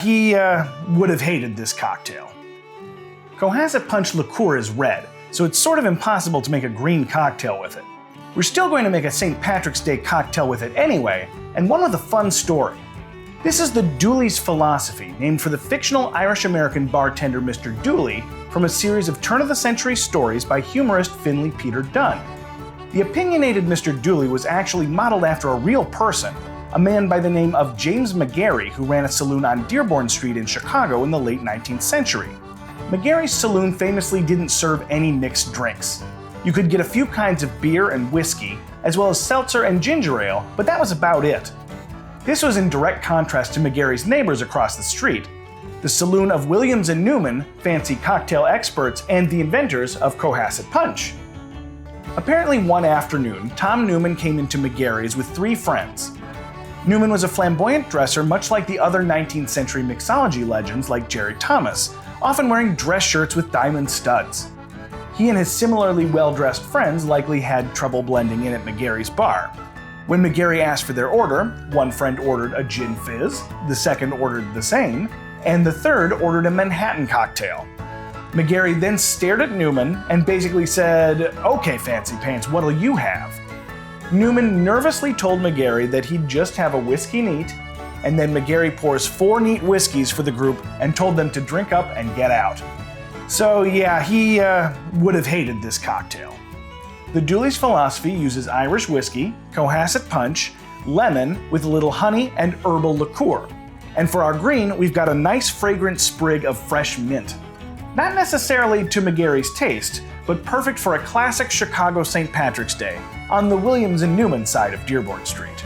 He would have hated this cocktail. Cohasset Punch liqueur is red, so it's sort of impossible to make a green cocktail with it. We're still going to make a St. Patrick's Day cocktail with it anyway, and one with a fun story. This is the Dooley's Philosophy, named for the fictional Irish-American bartender Mr. Dooley from a series of turn-of-the-century stories by humorist Finley Peter Dunne. The opinionated Mr. Dooley was actually modeled after a real person, a man by the name of James McGarry, who ran a saloon on Dearborn Street in Chicago in the late 19th century. McGarry's saloon famously didn't serve any mixed drinks. You could get a few kinds of beer and whiskey, as well as seltzer and ginger ale, but that was about it. This was in direct contrast to McGarry's neighbors across the street, the saloon of Williams and Newman, fancy cocktail experts and the inventors of Cohasset Punch. Apparently one afternoon, Tom Newman came into McGarry's with 3 friends. Newman was a flamboyant dresser much like the other 19th century mixology legends like Jerry Thomas, often wearing dress shirts with diamond studs. He and his similarly well-dressed friends likely had trouble blending in at McGarry's bar. When McGarry asked for their order, one friend ordered a gin fizz, the second ordered the same, and the third ordered a Manhattan cocktail. McGarry then stared at Newman and basically said, "Okay, fancy pants, what'll you have?" Newman nervously told McGarry that he'd just have a whiskey neat, and then McGarry pours 4 neat whiskeys for the group and told them to drink up and get out. So yeah, he would have hated this cocktail. The Dooley's Philosophy uses Irish whiskey, Cohasset Punch, lemon with a little honey and herbal liqueur. And for our green, we've got a nice fragrant sprig of fresh mint. Not necessarily to McGarry's taste, but perfect for a classic Chicago St. Patrick's Day on the Williams and Newman side of Dearborn Street.